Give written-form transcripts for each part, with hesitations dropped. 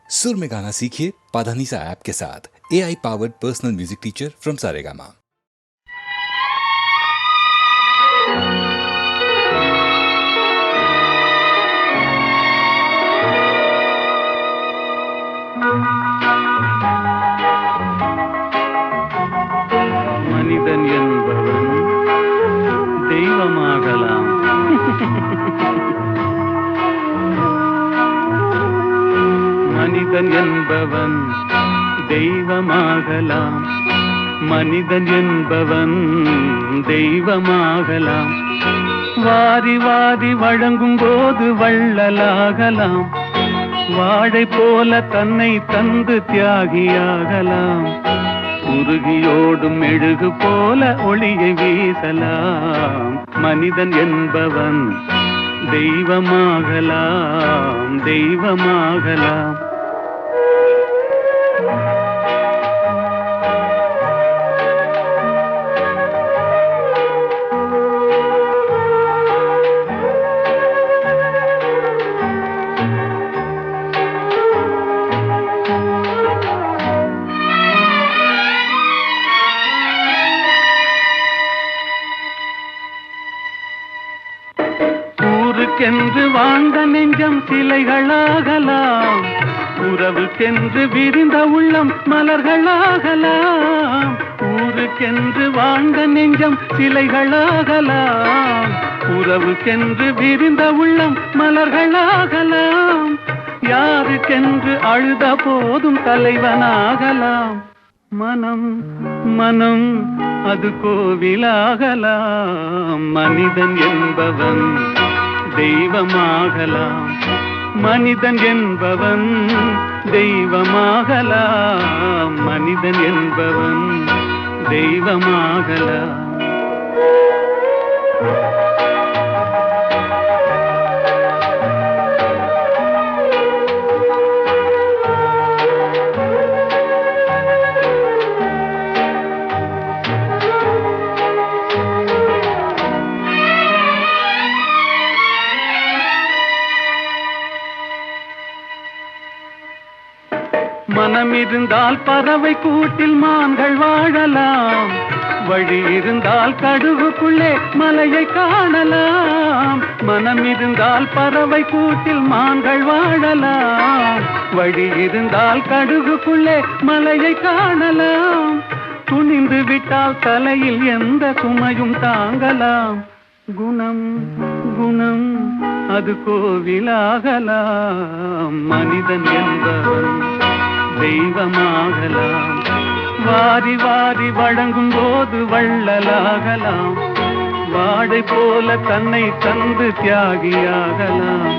सुर में गाना सीखिए पाधानीसा ऐप के साथ। AI powered personal music teacher from Saregama. மனிதன் என்பவன் தெய்வமாகலாம். மனிதன் என்பவன் தெய்வமாகலாம். மனிதன் என்பவன் தெய்வமாகலாம். வாரி வாரி வழங்கும் போது வள்ளலாகலாம். வாழை போல தன்னை தந்து தியாகியாகலாம். உருகியோடும் மெழுகு போல ஒளியை வீசலாம். மனிதன் என்பவன் தெய்வமாகலாம், தெய்வமாகலாம். ஊருக்கென்று வாழ்ந்த நெஞ்சம் சிலைகளாகலாம். உறவுக்கென்று விரிந்த உள்ளம் மலர்களாகலாம். ஊருக்கென்று வாழ்ந்த நெஞ்சம் சிலைகளாகலாம். உறவுக்கென்று விரிந்த உள்ளம் மலர்களாகலாம். யாருக்கென்று அழுத போதும் தலைவனாகலாம். மனம் மனம் அது கோவிலாகலாம். மனிதன் என்பவன் தெய்வமாகலாம். மனிதன் என்பவன் தெய்வமாகலாம். மனிதன் என்பவன் தெய்வமாகலாம். மனம் இருந்தால் பறவை கூட்டில் மான்கள் வாழலாம். வழி இருந்தால் கடுகுக்குள்ளே மலையை காணலாம். மனம் இருந்தால் பறவை கூட்டில் மான்கள் வாழலாம். வழி இருந்தால் கடுகுக்குள்ளே மலையை காணலாம். துணிந்து விட்டால் தலையில் எந்த சுமையும் தாங்கலாம். குணம் குணம் அது கோவிலாகலாம். மனிதன் என்பவன் தெய்வமாகலாம். வாரி வாரி வழங்கும் போது வள்ளலாகலாம். வாழை போல தன்னை தந்து தியாகியாகலாம்.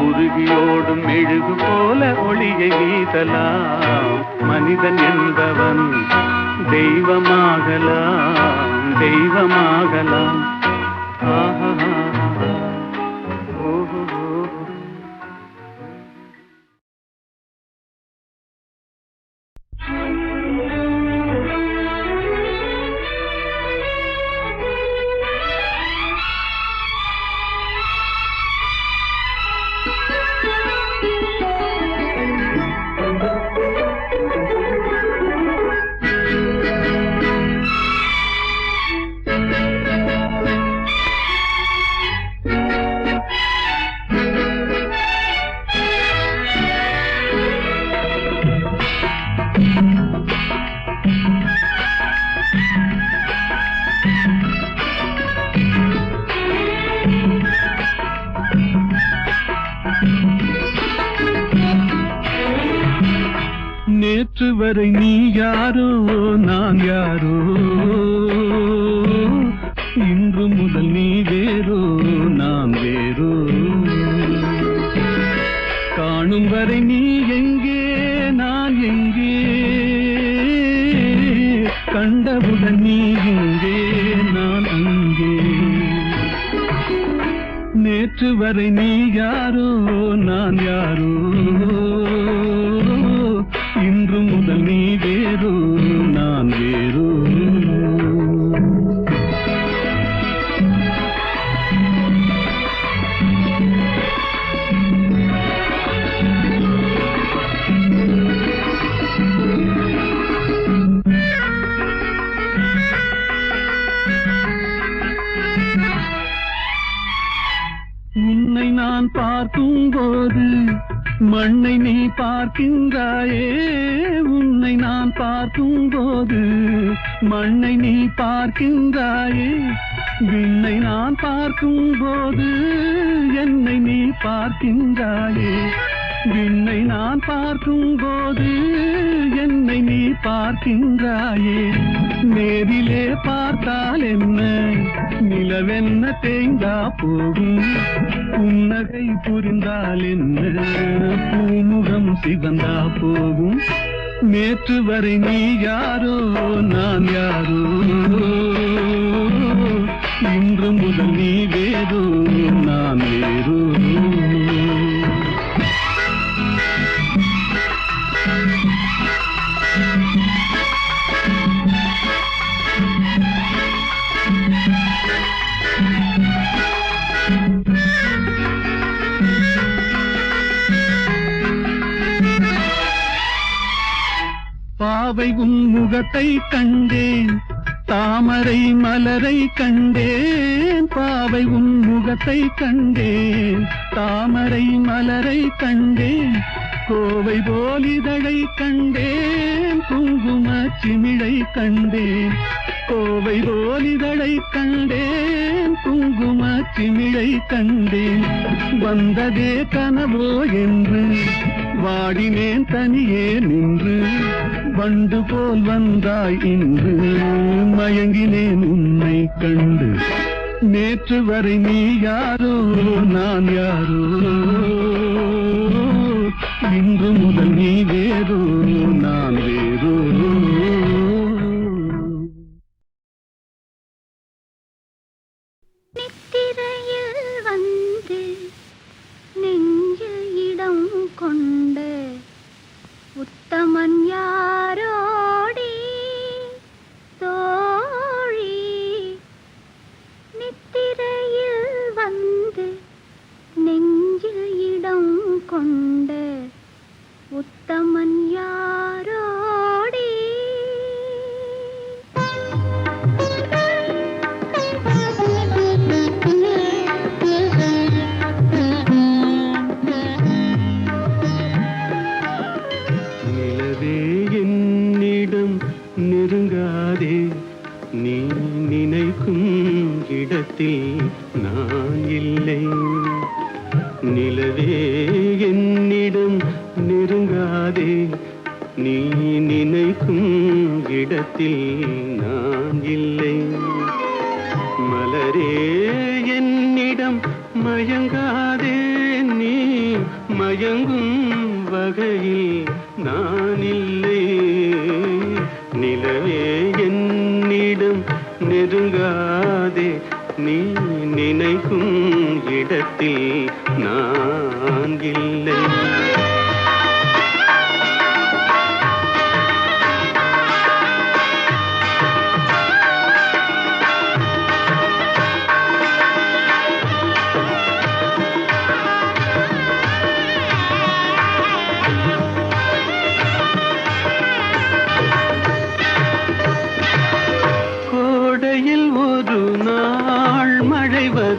உருகியோடும் மெழுகு போல ஒளியை வீசலாம். மனிதன் என்பவன் தெய்வமாகலாம், தெய்வமாகலாம். ஆஹா ஓஹோ. நேற்று வரை நீ யாரோ நான் யாரோ, இன்று முதல் நீ வேறோ நான் வேறோ. காணும் வரை நீ எங்கே நான் எங்கே, கண்டவுடன் நீ இங்கே நான் அங்கே. நேற்று வரை நீ யாரோ நான் யாரோ, இன்று முதல் நீ வேறோ நான் வேறோ. மண்ணை நீ பார்க்கின்றாயே உன்னை நான் பார்க்கும் போது, மண்ணை நீ பார்க்கின்றாயே விண்ணை நான் பார்க்கும் போது, என்னை நீ பார்க்கின்றாயே விண்ணை நான் பார்க்கும் போது, என்னை நீ பார்க்கின்றாயே. நேரிலே பார்த்தால் என்ன, நிலவென்ன தேய்ந்தா போகும், புன்னகை புரிந்தால் என்ன, பூமுகம் சிவந்தா போகும். நேற்று வரை நீ யாரோ நான் யாரோ, இன்று முதல் நீ வேறோ நான் வேறோ. பாவை உன் முகத்தை கண்டேன், தாமரை மலரை கண்டேன். பாவை உன் முகத்தை கண்டேன், தாமரை மலரை கண்டேன். கோவை போலிதழை கண்டேன், குங்கும சிமிழை கண்டேன். கோவை போலிதழை கண்டேன், குங்கும சிமிழை கண்டேன். வந்ததே கனவோ என்று வாடினேன் தனியே நின்று, வண்டு போல் வந்தாய் இன்று மயங்கினேன் உன்னை கண்டு. நேற்று வரை நீ யாரோ நான் யாரோ, இன்று முதல் நீ வேறோ நான் வேறோ. நித்திரையில் வந்து நெஞ்சில் இடம் கொண்ட உத்தமன் யாரோடி தோழி. நித்திரையில் வந்து நெஞ்சில் இடம் கொண்ட உத்தமன் யாரோடி. நெருங்காதே, நீ நினைக்கும் இடத்தில் நான் இல்லை. நிலவே என்னிடம் நெருங்காதே, நீ நினைக்கும் இடத்தில் நான் இல்லை. மலரே என்னிடம் மயங்காதே, நீ மயங்கும் வகையில் நான் இல்லை. நிலவே என்னிடம் நெருங்காதே, நீ நினைக்கும் இடத்தில் நான் இல்லை.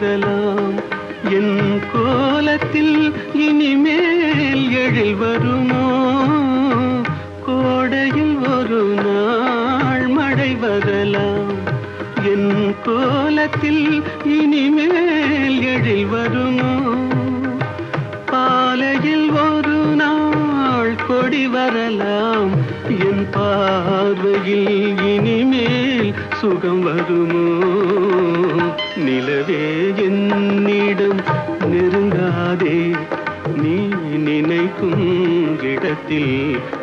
வரலாம் என் கோலத்தில் இனிமேல் எழில் வருமோ. கோடையில் ஒரு நாள் மழை வரலாம் என் கோலத்தில் இனிமேல் எழில் வருமோ. பாலையில் ஒரு நாள் கொடி வரலாம் என் பார்வையில் இனிமேல் சுகம் வருமோ. நிலவே என்னிடம் நெருங்காதே, நீ நினைக்கும் இடத்தில்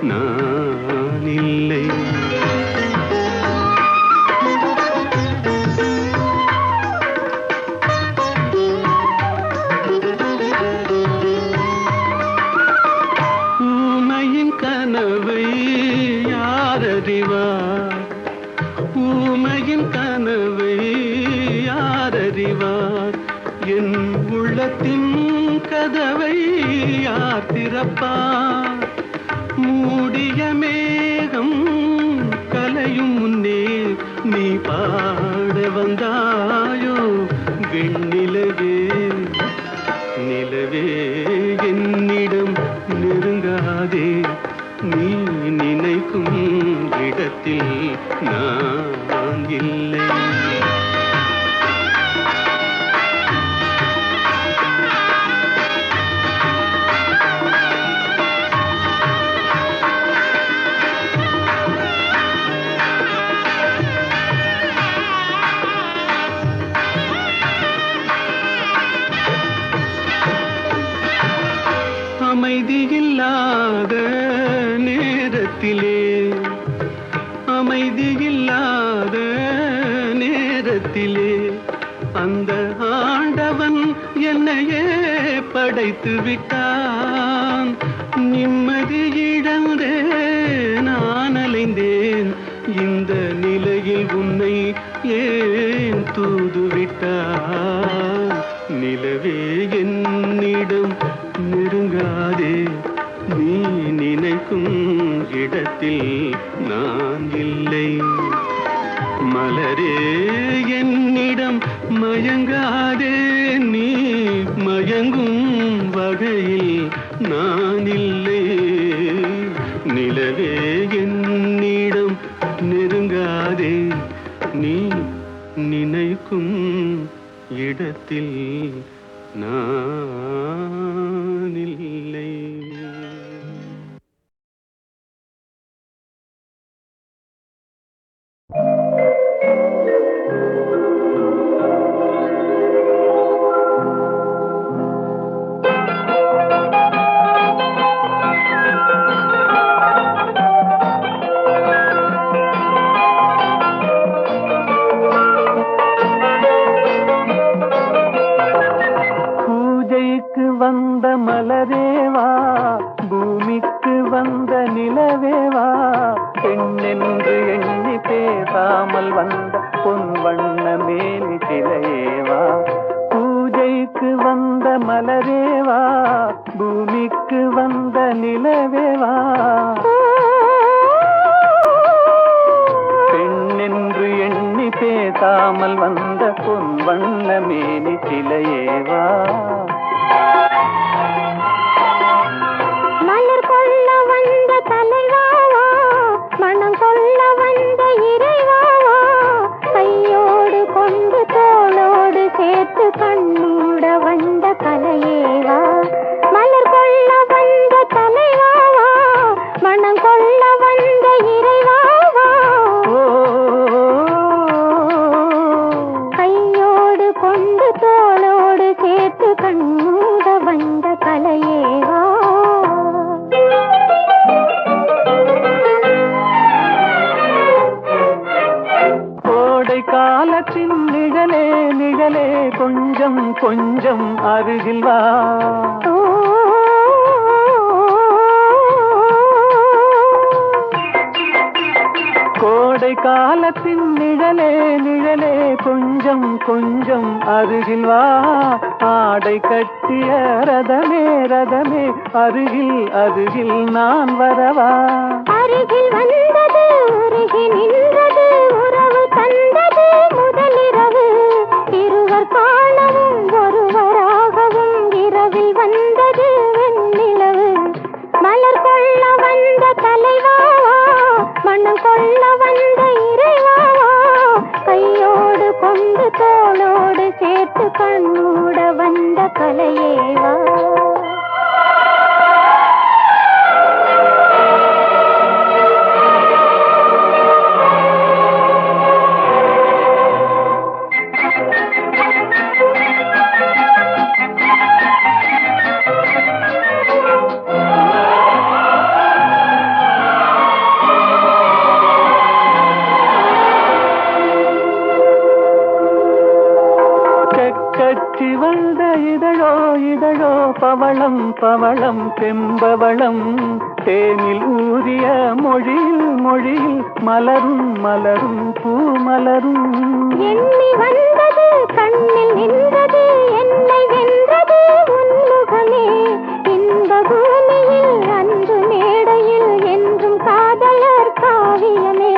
நான் இல்லை. ஊமையின் கனவை யாரறிவார், ஊமையின் கனவை யாரறிவார். என் உள்ளத்தின் கதவை யார் திறப்பார். மூடிய மேகம் நெருங்காதே நீ நினைக்கும் இடத்தில் நான் இல்லை. அமைதியில்லாத நேரத்திலே அமைதியில்லாத நேரத்திலே அந்த ஆண்டவன் என்னையே படைத்து விட்டான். நிம்மதி இழந்தே நான் அலைந்தேன். இந்த நிலையில் உன்னை ஏன் தூதுவிட்டான்? நிலவே என்னிடம் நெருங்காதே நீ நினைக்கும் இடத்தில் நான் இல்லை. மலரே என்னிடம் மயங்காதே நீ மயங்கும் வகையில் நான் இல்லை. நிலவே என்னிடம் நெருங்காதே நீ நினைக்கும் இடத்தில் நான் இல்லை. வந்த மலரேவா, பூமிக்கு வந்த நிலவேவா, பெண்ணென்று எண்ணி பேசாமல் வந்த பொன் வண்ண மேனி சிலையேவா. பூஜைக்கு வந்த மலரேவா, பூமிக்கு வந்த நிலவேவா, பெண்ணென்று எண்ணி பேசாமல் வந்த பொன் வண்ண மேனி சிலையேவா. மலர் கொள்ள வந்த தலைவாவா, மனம் கொள்ள வந்த இறைவாவா, கையோடு கொண்டு தோளோடு சேர்த்து கண்ணூட வந்த கலையேவா. மலர் கொள்ள வந்த தலைவாவா, மனம் கொள்ள வந்த இறைவாவா, கையோடு கொண்டு தோளோடு சேர்த்து கண்ணூட வந்த கலையேவா. காலத்தின் நிழலே நிழலே கொஞ்சம் கொஞ்சம் அருகில் வா. கோடை காலத்தின் நிழலே நிழலே கொஞ்சம் கொஞ்சம் அருகில் வா. ஆடை கட்டிய ரதமே ரதமே அருகில் அருகில் நான் வரவா. அருகில் வந்தது உருகி நின்றது உறவு தந்தது முதலிரவு. இருவர் காணவும் ஒருவராகவும் இரவில் வந்தது வெண்ணிலவு. மலர் கொள்ள வந்த தலைவாவா, மனம் கொள்ள வந்த இறைவாவா, கையோடு கொண்டு தோளோடு சேர்த்து கண்ணூட வந்த கலையேவா. கச்சி வந்த இதழோ இதழோ பவளம் பவளம் செம்பவளம், தேனில் ஊறிய மொழியில் மொழியில் மலரும் மலரும் பூமலரும். எண்ணி வந்தது கண்ணில் நின்றது என்னை வென்றது உன்முகமே. இன்ப பூமியில் அன்று மேடையில் என்றும் காதலர் காவியமே.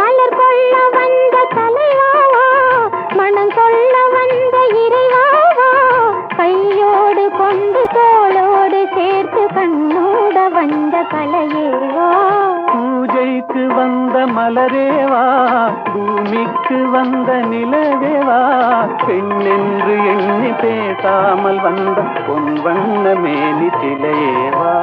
மலர் கொள்ள வந்த தலைவாவா, மனம் கொள்ள வந்த இறைவாவா, கையோடு கொண்டு தோளோடு சேர்த்து கண்ணூட வந்த கலையேவா பூஜைக்கு வந்த மலரேவா பூமிக்கு வந்த நிலவேவா பெண்ணென்று எண்ணி பேசாமல் வந்த பொன் வண்ண மேனி சிலையேவா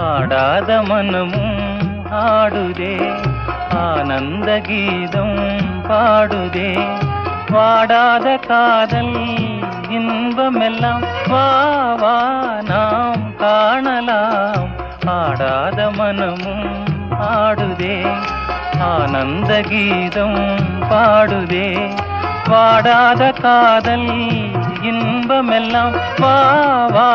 ஆடாத மனமும் ஆடுதே ஆனந்த கீதம் பாடுதே வாடாத காதல் இன்பமெல்லாம் வா வா நாம் காணலாம் ஆடாத மனமும் ஆடுதே ஆனந்த கீதம் பாடுதே வாடாத காதல் இன்பமெல்லாம் வா வா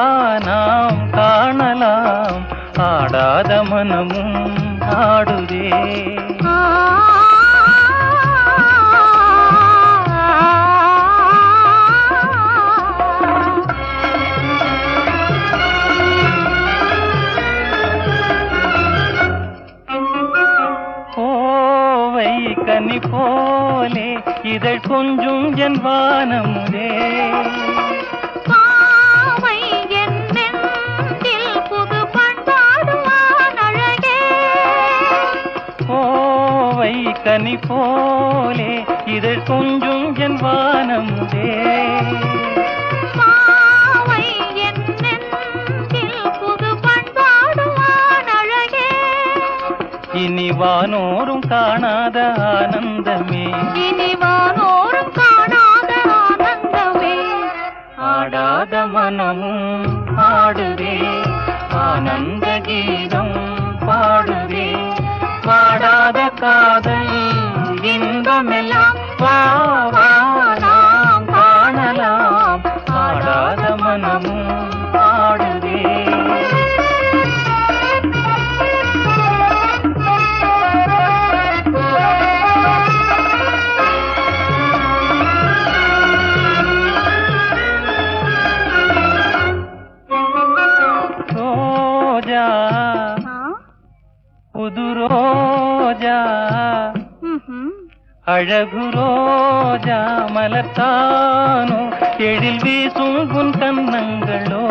நாம் காணலாம் ஆடாத மனமும் ஆடுதே கோவை கனி போலே இதழ் கொஞ்சும் என் வானமுதே கனி போலே இதழ் கொஞ்சும் என் வானமுதே இனி வானோரும் காணாத ஆனந்தமே இனி வானோரும் காணாத ஆனந்தமே ஆடாத மனமும் ஆடுதே ஆனந்த கீதம் பாடுதே வாடாத காதல் இன்பமெல்லாம் வா வா நாம் காணலாம் ஆடாத மனமும் ஆடுதே ரோஜா புது ரோஜா அழகு ரோஜா மலர்த்தானோ எழில் வீசும் உன் கன்னங்களோ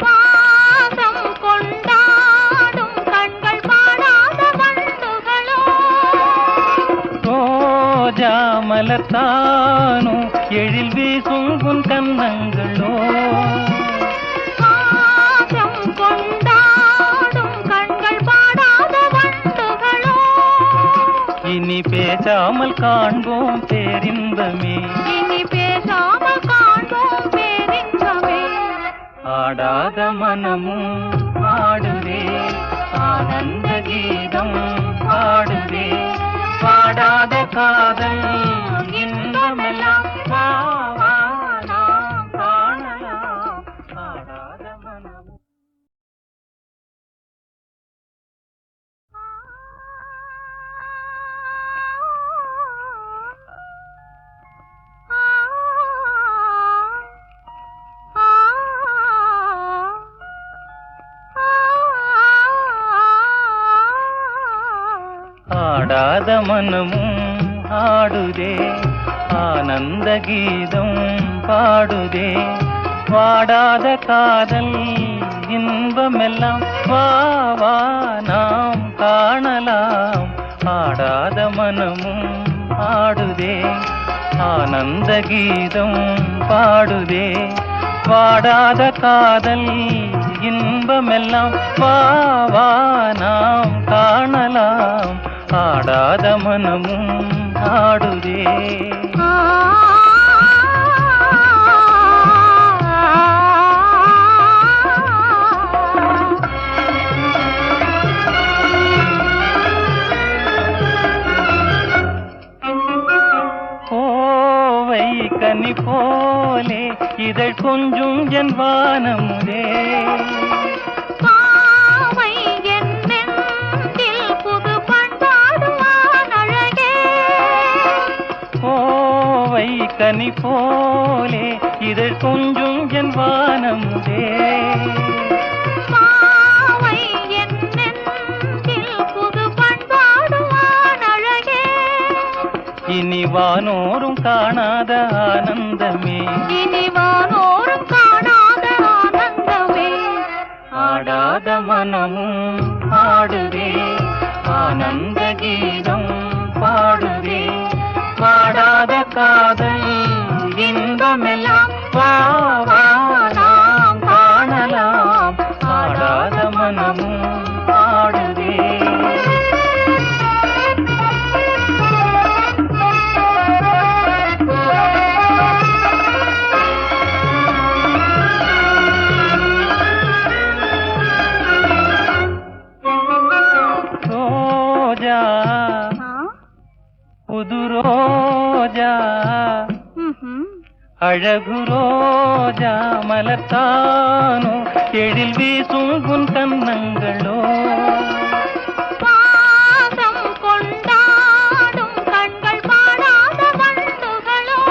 பாசம் கொண்டாடும் கண்கள் பாடாத வண்டுகளோ ரோஜா மலர்த்தானோ எழில் வீசும் உன் கன்னங்களோ பாசம் கொண்டாடும் கண்கள் பாடாத வண்டுகளோ இனி பேசாமல் காண்போம் பேரின்பமே இனி பேசாமல் காண்போம் பேரின்பமே ஆடாத மனமும் ஆடுதே ஆனந்த கீதம் பாடுதே பாடாத காதல் இன்பமெல்லாம் வா வா நாம் காணலாம் ஆடாத மனமும் ஆடாத மனமும் ஆடுதே ஆனந்த கீதம் பாடுதே வாடாத காதல் இன்பமெல்லாம் வா வா நாம் காணலாம் ஆடாத மனமும் ஆடுதே ஆனந்த கீதம் பாடுதே வாடாத காதல் இன்பமெல்லாம் வா வா நாம் காணலாம் ஆடாத மனமும் ஆடுதே கோவை கனி போலே இதழ் கொஞ்சும் என் வானமுதே பாவை வானோரும் காணாத ஆனந்தமே இனி வானோரும் காணாத ஆனந்தமே ஆடாத மனமும் ஆடுதே ஆனந்த கீதம் பாடுதே வாடாத காதல் இன்பமெல்லாம் வா வா நாம் காணலாம் ஆடாத மனமும் ஆடுதே ரோஜா புது ரோஜா அழகு ரோஜா மலர்த்தானோ எழில் வீசும் உன் கன்னங்களோ பாசம் கொண்டாடும் கண்கள் பாடாத வண்டுகளோ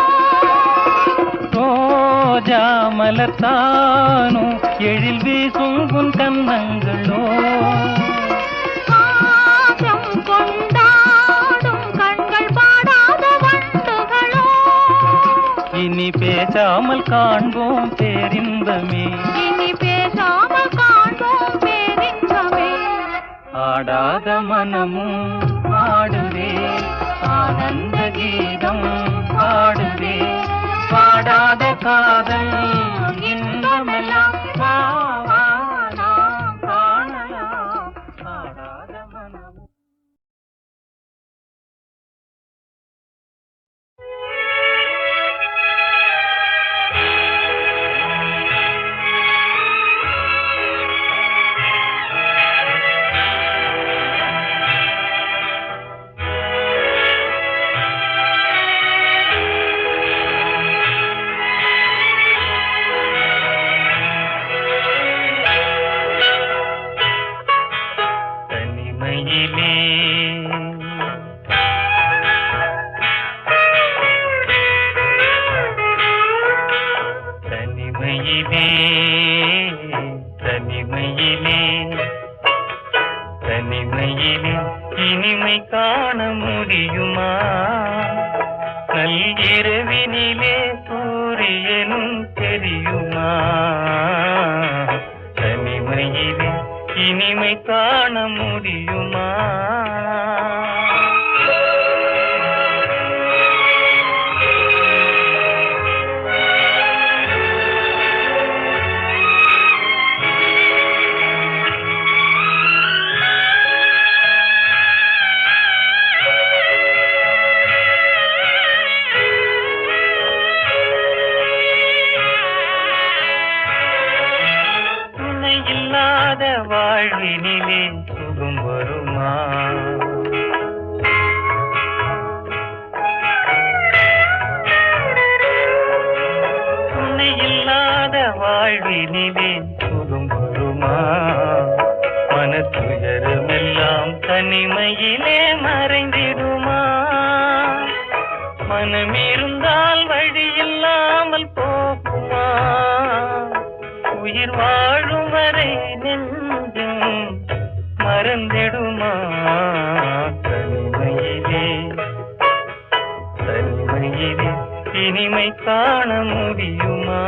ரோஜா மலர்த்தானோ எழில் வீசும் உன் கன்னங்களோ பாசம் கொண்டாடும் கண்கள் பாடாத வண்டுகளோ இனி பேசாமல் காண்போம் பேரின்பமே இனி பேசாமல் காண்போம் பேரின்பமே ஆடாத மனமும் ஆடுதே ஆனந்த கீதம் பாடுதே பாடாத காதல் இன்பமெல்லாம் வா வா நாம் காணலாம் ஆடாத மனமும் தனிமையிலே தனிமையிலே தனிமையிலே தனிமையிலே இனிமை காண முடியுமா நல்கிரவினிலே சூரியனும் தெரியுமா தனிமையிலே இனிமை காண முடியுமா துணை இல்லாத வாழ்வினிலே சுகம் வருமா துணை இல்லாத வாழ்வினிலே சுகம் வருமா மனத்துயரமெல்லாம் தனிமையிலே மறைந்திடுமா மனம் இருந்தால் வழி இல்லாமல் போகுமா உயிர் வாழும் வரை நெஞ்சம் மறந்திடுமா தனிமையிலே தனிமையிலே இனிமை காண முடியுமா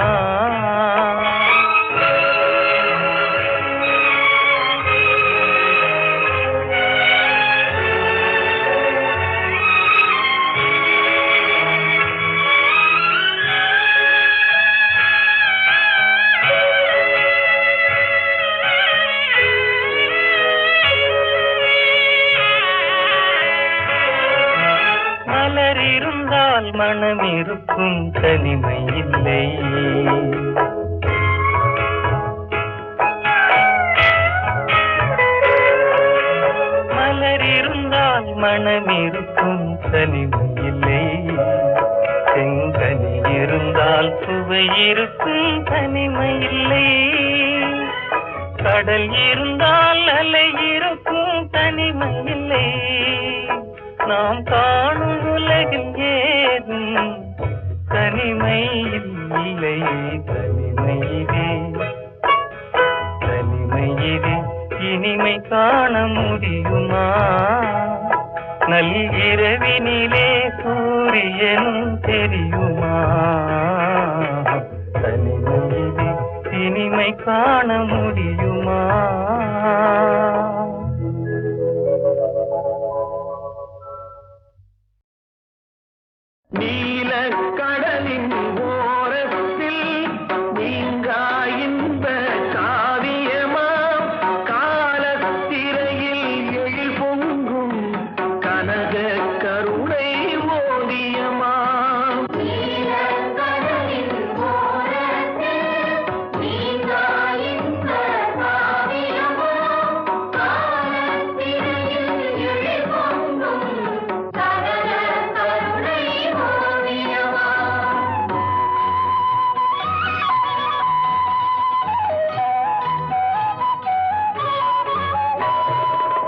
மலர் இருந்தால் மனம் இருக்கும் தனிமை இல்லை மலர் இருந்தால் மனம் இருக்கும் தனிமை இல்லை செங்கனி இருந்தால் சுவை இருக்கும் தனிமை இல்லை கடல் இருந்தால் அலை இருக்கும் தனிமை இல்லை நாம் காணும் உலகில் ஏதும் தனிமை இல்லை தனிமையிலே தனிமையிலே இனிமை காண முடியுமா நள்ளிரவினிலே சூரியனும் தெரியுமா? தனிமையிலே இனிமை காண முடியுமா? நீல கடலின் ஓரத்தில் நீங்கா இந்த காவியமா காலத்திரையில் எழில் பொங்கும் கனக கருணை ஓவியமா?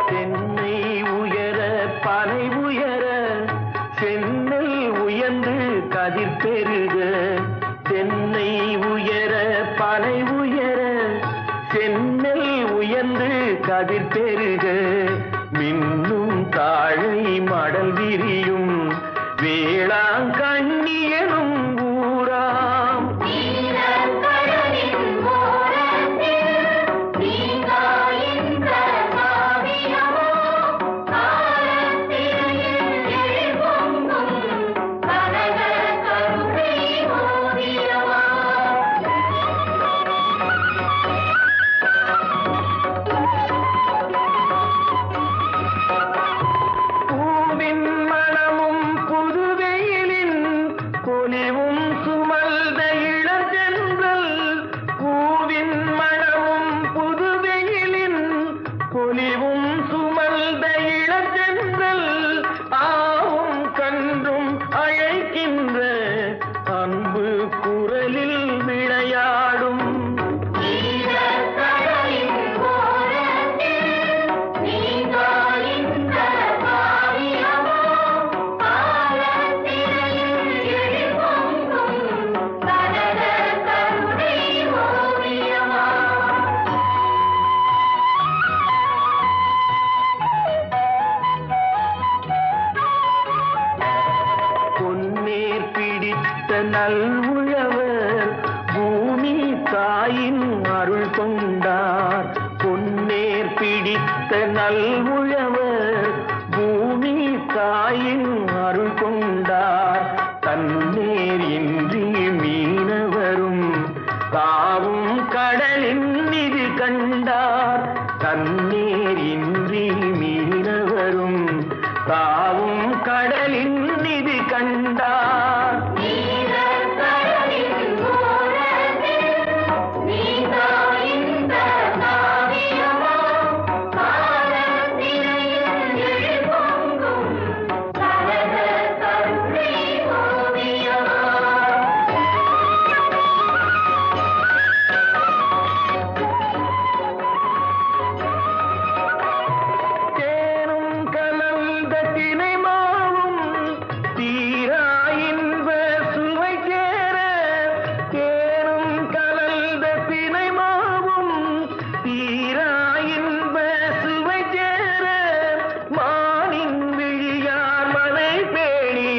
சென்னை உயர பனை உயர சென்னல் உயர்ந்து கதிர் பெருக சென்னை உயர பனை உயர சென்னல் உயர்ந்து கதிர் பெருக மின்னும் தாழை மடல் விரியும் வேளாங்கண்ணி எனும் ஊராம். பூவின் மணமும் புதுவெயிலின் பொலிவும் சுமல்த இளஞ்சென்றல் பூவின் மணமும் புதுவெயிலின் பொலிவும் சுமல்த இளஞ்சென்றல் ஆவும் கன்றும் அழைக்கின்ற அன்பு குரலில் விளையாடும். பொன்னேர் பிடித்த நல்உழவர் பூமி தாயின் அருள் கொண்டார். பொன்னேர் பிடித்த நல்உழவர் பூமி தாயின் அருள் கொண்டார். தன்னேர் இன்றி மீனவரும் தாவும் கடலின் நிதி கண்டார். தன்னேர் இன்றி மீனவரும் தாவும் கடலின் நிதி கண்டார். தேனும் கலந்த தினை மாவும் தீரா இன்ப சுவை சேர தேனும் கலந்த தினை மாவும் தீரா இன்ப சுவை சேர மானின் விழியார் மலை பேணி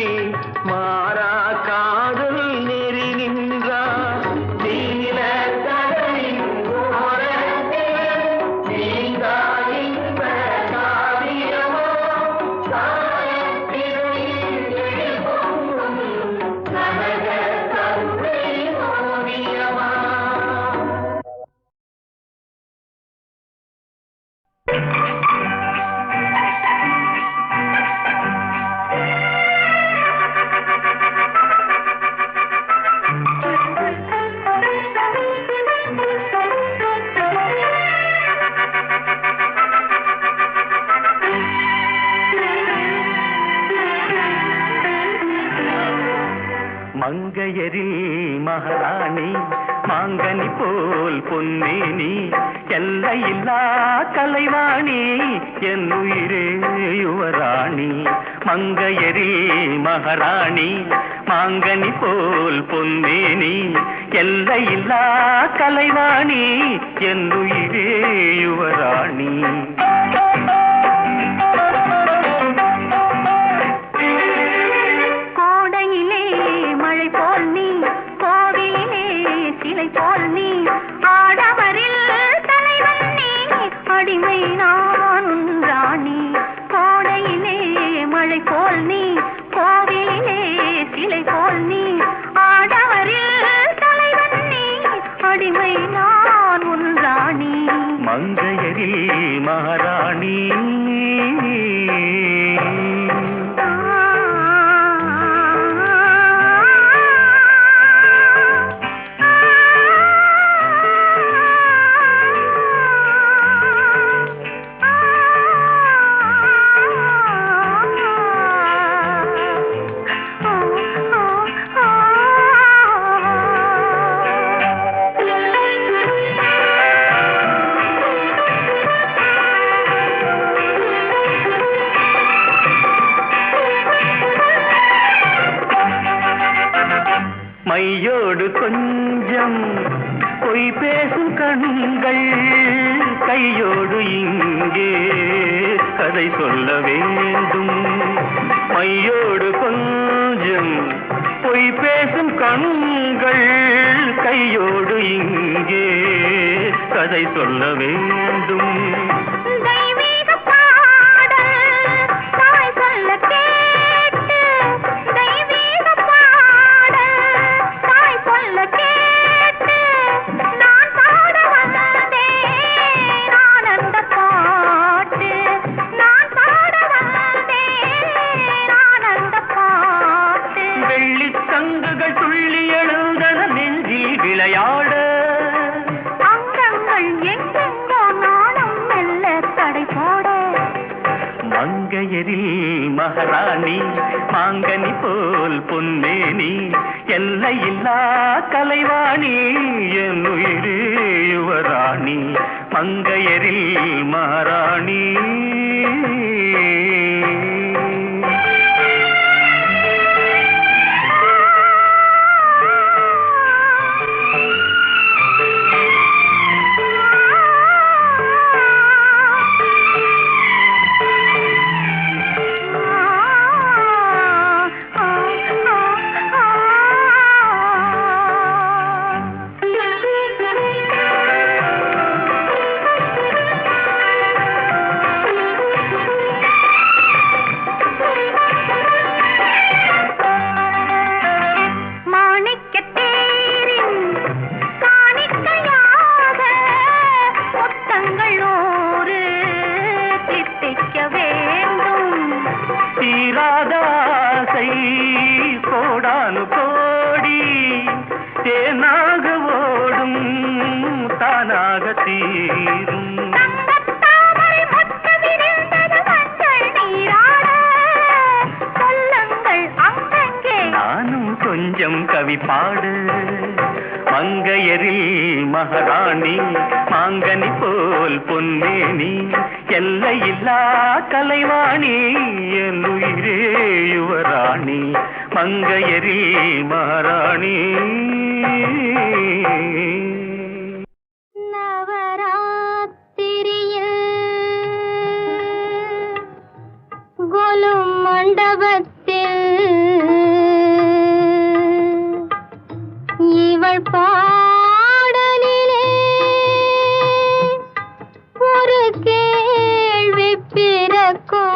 மாறா காதல் நெறி நின்றார். நீல கடலின் ஓரத்தில் நீங்கா இன்ப காவியமோ காலத்திரையில் எழில் பொங்கும் கனக கருணை ஓவியமா? மங்கையரில் மகாராணி மாங்கனி போல் பொன்னேனி எல்லையில்லா கலைவாணி என் உயிரே யுவராணி. மங்கையரில் மகாராணி மாங்கனி போல் பொன்னேனி எல்லையில்லா கலைவாணி என் உயிரே யுவராணி. யுவராணி. மையோடு கொஞ்சம் பொய் பேசும் கண்கள், கையோடு இங்கே கதை சொல்ல வேண்டும். மையோடு கொஞ்சம் பொய் பேசும் கண்கள், கையோடு இங்கே கதை சொல்ல வேண்டும். மங்கையரில் மகாராணி மாங்கனி போல் பொன்னேனி, எல்லையில்லா கலைவாணி என் உயிரே யுவராணி. மங்கையரில் மகாராணி. தீராதாசை கோடானு கோடி தேனாக ஓடும் தானாக தீரும். நானும் கொஞ்சம் கவி பாடு. மங்கையரில் மகாராணி மாங்கனி போல் பொன்னேனி, எல்லையில்லா கலைவாணி என் உயிரே யுவராணி. மங்கையரில் மகாராணி. நவராத்திரியில் கோலும் மண்டபத்தில் இவள் பாடலிலே ஒரு கேள்வி பிறக்கும்.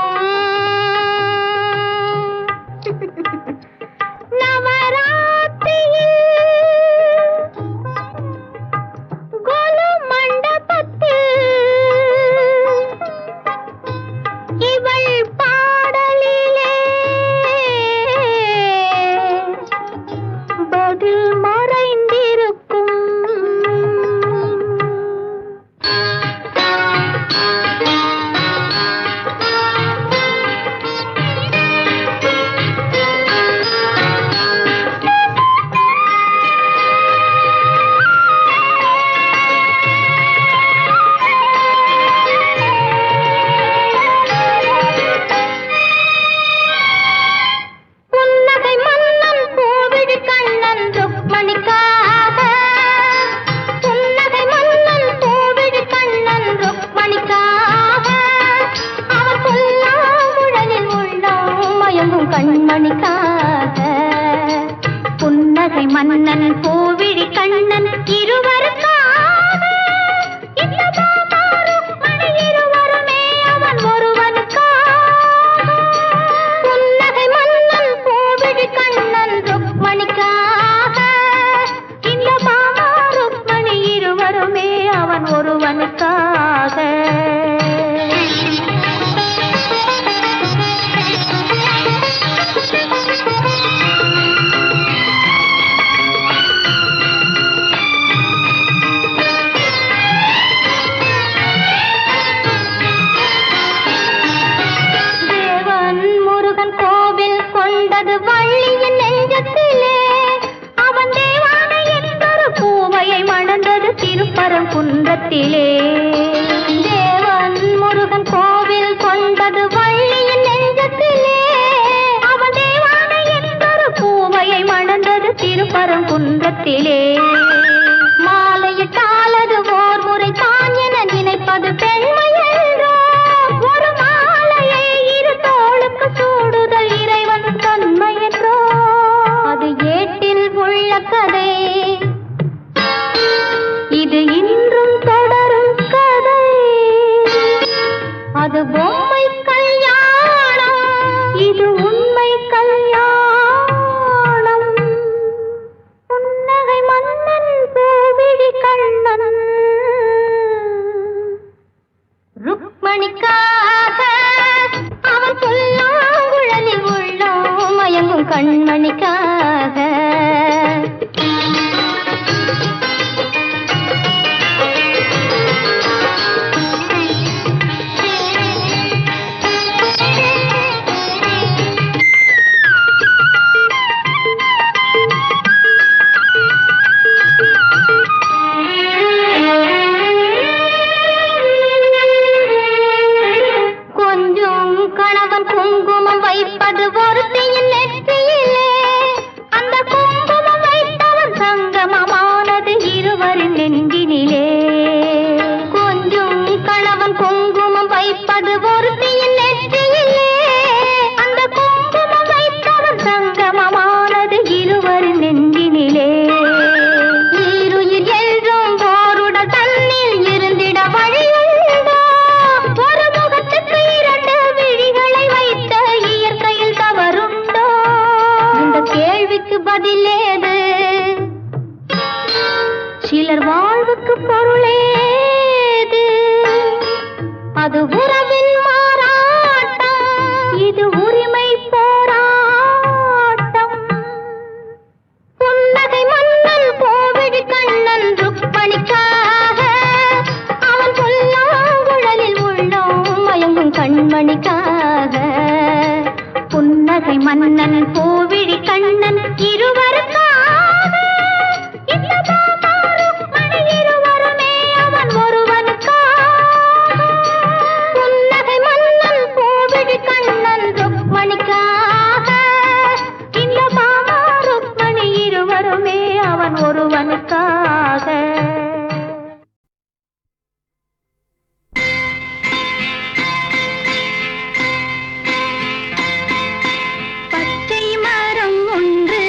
நவராத்திரியில் கோலு மண்டபத்தில் இவள் பாடலிலே பதில் மறைந்திருக்கும். புன்னகை மன்னன் கோவிடு கண்ணன் ருக்மணிக்காக, புன்னகை மன்னன் கோவிடு கண்ணன் ருக்மணிக்காக, அவர் புல்லாங்குழலில் உள்ளம் மயங்கும் கண்மணிக்காக. புன்னகை மன்னன் கோவிடு கண்ணன் இருவருக்காக, இந்த மாமா ருக்மணி இருவருமே அவன் ஒருவனுக்காக. புன்னகை மன்னன் கோவிடு கண்ணன் ருக்மணிக்காக, இந்த மாமா ருக்மணி இருவருமே அவன் ஒருவனுக்காக. திருப்பரங்குன்றத்திலே மாலையிட்டாலது ஓர் முறை தான் என நினைப்பது பெண்மையன்றோ ஒரு மாலையை இரு தோளுக்கு சூடுதல் இறைவன் தன்மையன்றோ அது ஏட்டில் உள்ள கதை இது இன்றும் தொடரும் கதை அது பொம்மை கல்யாணம் இது உண்மை கல்யாணம் புன்னகை மன்னன் பூவிழி கண்ணன் ருக்மணிக்காக அவன் புல்லாங்குழலில் உள்ளோம் மயங்கும் கண்மணிக்காக வைப்பது ஒருத்தியின் நெற்றியிலே அந்த குங்குமம் வைத்தவன் சங்கமமானது இருவரின் நெஞ்சினிலே கொஞ்சம் கணவன் குங்குமம் வைப்பது ஒருத்தியின் நெற்றியிலே அந்த குங்குமம் வைத்தவன் சங்கமமானது இருவரின் நெஞ்சினிலே ஈருயிர் என்றும் ஓருடல் தன்னில் இருந்திட வழியுண்டோ ஒரு முகத்துக்கு இரண்டு விழிகளை வைத்த இயற்கையில் தவறுண்டோ இந்த கேள்விக்கு பதிலேது சிலர் வாழ்வுக்கு பொருளேது அது உறவின் மாறாட்டம் இது உரிமை போராட்டம் புன்னகை மன்னன் கோவிடி கண்ணன் ருக்மணிக்காக அவன் புல்லாங்குழலில் உள்ளோம் மயங்கும் கண்மணிக்காக புன்னகை மன்னன் கோவிடி கண்ணன் இருவருக்காக இந்த மாமா ருக்மணி இருவருமே அவன் ஒருவனுக்காக புன்னகை மன்னன் கோவிடி கண்ணன் ருக்மணிக்காக இந்த மாமா ருக்மணி இருவருமே அவன் ஒருவனுக்காக பச்சை மரம் ஒன்று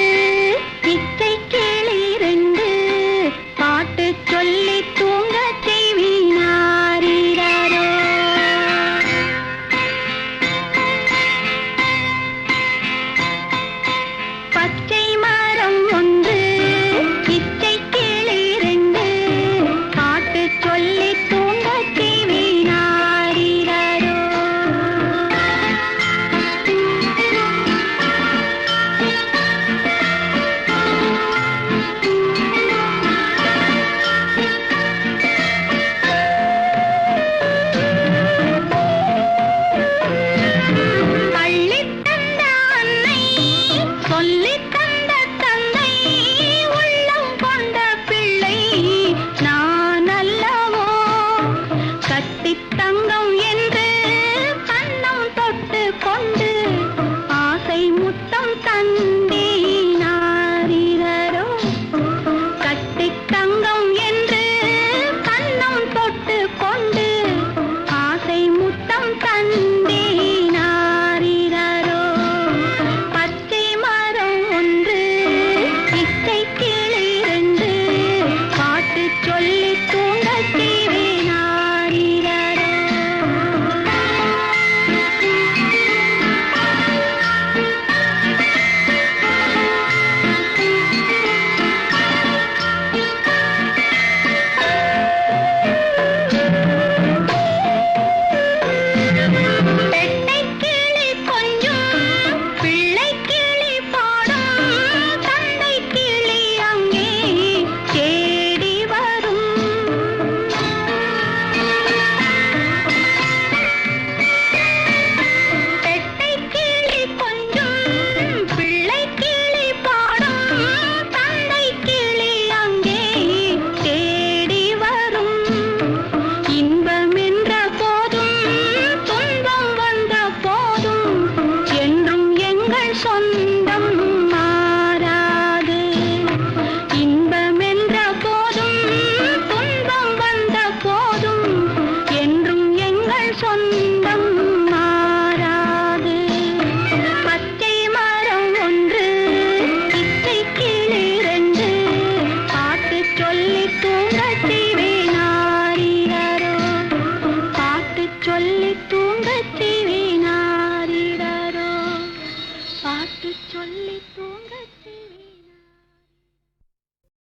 பாட்டு சொல்லி தூங்கச் செய்